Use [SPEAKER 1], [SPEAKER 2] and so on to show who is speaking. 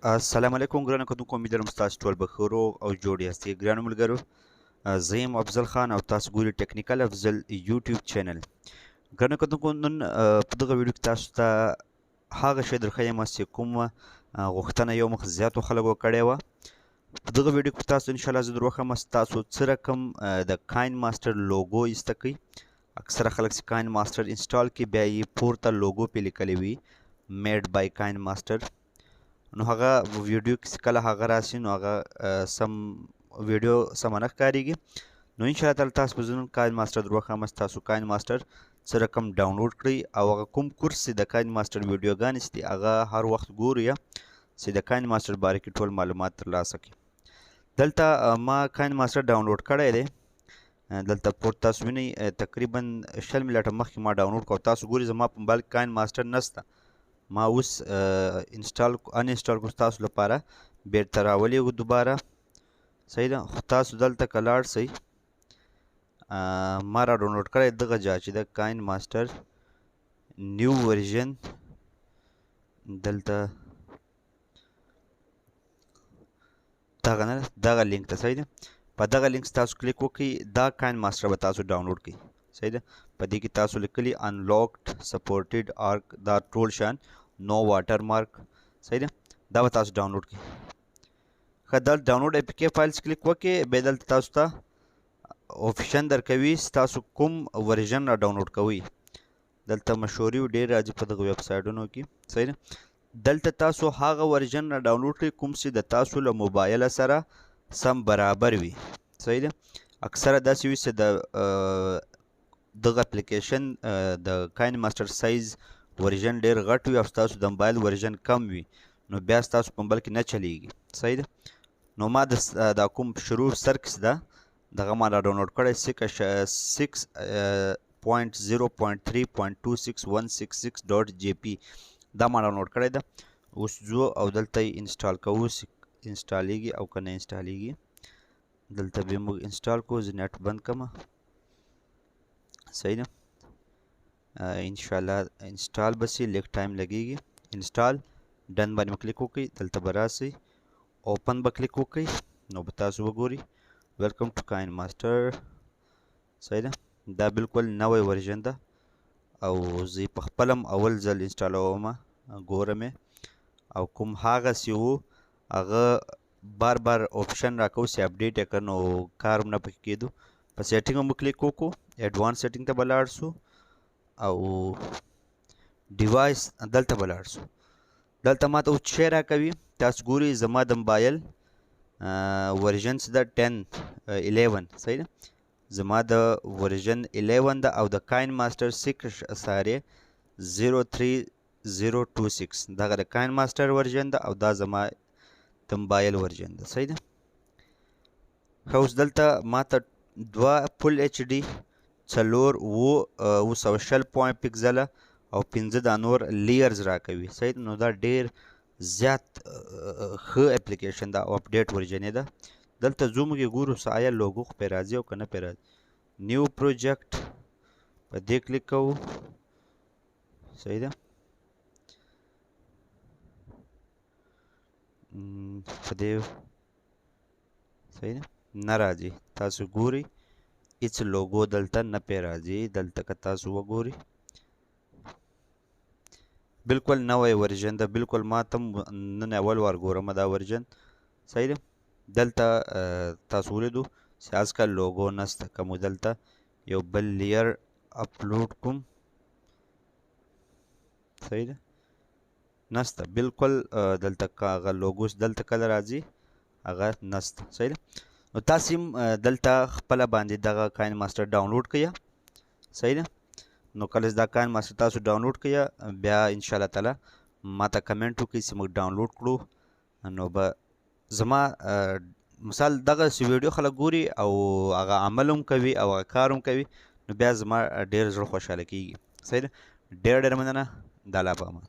[SPEAKER 1] السلام علیکم ګرانو کتونکو، امید لرم ستاسو ټول به ښه روغ او جوړ یاستئ. ګرانو ملګرو، زه یم افضل خان او تاسو ګورئ ټیکنیکل افضل یوټیوب چینل. ګرانو کتونکو، نن په دغه ویډیو کې تاسو ته هغه شی درښیم چې کومه غوښتنه یو مخ زیاتو خلکو کړې وه. په دغه ویډیو کې تاسو انشاءالله زه در وښیم چې تاسو څه رقم د کاین ماسټر لوګو ایسته کړئ. اکثره خلک چې کاین ماسټر انسټال کړي بیا یې پورته لوګو پې لیکلی وي میډ بای کاین ماسټر. نو هغه ویډیو کې کله هغه راشي نو هغه سم ویډیو سمه نه ښکارېږي. نو انشاءالله تعالی تاسو به زه نن کاین ماسټر در وښیم چې تاسو کاین ماسټر څه رقم ډاونلوډ کړئ او هغه کوم کورس چې د کاین ماسټر ویډیوګانې چې دي هغه هر وخت ګورئ چې د کاین ماسټر باره کې ټول معلومات ترلاسه کړئ. دلته ما کاین ماسټر ډاونلوډ کړی دی. دلته پورته تاسو وینئ تقریبا 20 منټه مخکې ما ډاونلوډ کړ. تاسو ګورئ زما په موبایل کې کاین ماسټر نشته. ما اوس ان انسټال کړو تاسو لپاره بیرته راولېږو دوباره. صحیح ده. خو تاسو دلته که لاړ شئ ما را ډاونلوډ کړی دغه جا چې د کاین ماسټر نیو ورژن دلته دغه نه دغه لینک ته. صحیح ده. په دغه لینک تاسو کلیک وکړئ دا کاین ماسټر به تاسو ډاونلوډ کړئ. صحیح ده. په دې کې تاسو لیکلي انلاکډ سپورټډ آرک دا ټول شان نو واټر مارک. صحیح ده. دا به تاسو ډاونلوډ کړئ. ښه دلته ډاونلوډ اپی کې فایلز کلیک وکړئ. بیا دلته تاسو ته آپشن درکوي چې تاسو کوم ورژن را ډاونلوډ کوئ. دلته مشهوري ډېر راځي په دغه ویب سایټونو کې. صحیح ده. دلته تاسو هغه ورژن را ډاونلوډ کړئ کوم چې د تاسو له موبایل سره سم برابر وي. صحیح ده. اکثره داسې وي چې د دغه اپلیکیشن د کاین ماسټر سایز ورژن ډېر غټ وي او ستاسو د موبایل ورژن کم وي نو بیا ستاسو په موبایل کې نه چلیږي. صحیح ده. نو ما دا کوم شروع سرکس ده دغه ما را ډاونلوډ کړی 6.0.3.26166.jp دا ما ډاونلوډ کړی ده. اوس ځو او دلته یې انسټال کوو انسټالیږي او که نه انسټالیږي. دلته به موږ انسټال کوو. زه نیټ بند کړم. صحیح ده. انشاءالله انسټال به شي لږ ټایم لګیږي. انسټال ډن باندې به کلیک وکړئ. دلته به راسئ اوپن به کلیک وکړئ نو به تاسو وګورئ ویلکم ټو کاین ماسټر. صحیح ده. دا بالکل نوی ورژن ده او زه په خپله هم اول ځل انسټالوم ګورم او کوم هغه چې و هغه بار بار آپشن راکوو چې اپډیټ یې کړه نو کار هم نه پکې کېدو. په سیټینګ هم کلیک وکړو. ایډوانس سیټینګ ته به لاړ شو او ډیوایس دلته به لاړ شو. دلته ما ته اوس شی راکوي. تاسو ګورئ زما د موبایل ورژن چې ده 10 11. صحیح ده. زما د ورژن 11 ده او د کاین ماسټر 6.03026 دغه د کاین ماسټر ورژن ده او دا زما د موبایل ورژن ده. صحیح ده. ښه اوس دلته ما ته 2 فل ایچ ډي 4 پکزله او 5 دا نور لیرز راکوي. صحیح ده. نو دا ډیر زیات ښه اپلیکیشن ده او اپډیټ ورژن ده. دلته زوم کې ګورو چې آیا لوګو خو پې راځي او که نه پې راځي. نیو پروجیکټ په دې کلیک کوو. صحیح ده. په دې صحیح ده نه راځي. تاسو ګورئ هیڅ لوګو دلته نه پې راځي. دلته که تاسو وګورئ بالکل نوی ورژن ده. بالکل ما ته نن اول وار ګورم دا ورژن. صحیح ده. دلته تاسو ولیدو چې آزکل لوګو نسته. که مو دلته یو بل لیر اپلوډ کوم صحیح ده نسته. بالکل دلته هغه لوګوس دلته کله راځي هغه نسته. صحیح ده. نو تاسو هم دلته خپله باندې دغه کاین ماسټر ډاونلوډ کړئ. صحیح ده. نو کله دا کاین ماسټر تاسو ډاونلوډ کړئ بیا انشاءالله تعالی ما ته کمنټ وکړئ چې موږ ډاونلوډ کړو. نو به زما مثال دغه ویډیو خلک ګوري او هغه عمل هم کوي او هغه کار هم کوي نو بیا زما ډېر زړه خوشحاله کېږي. صحیح ده. ډېر مننه. د الله په امان.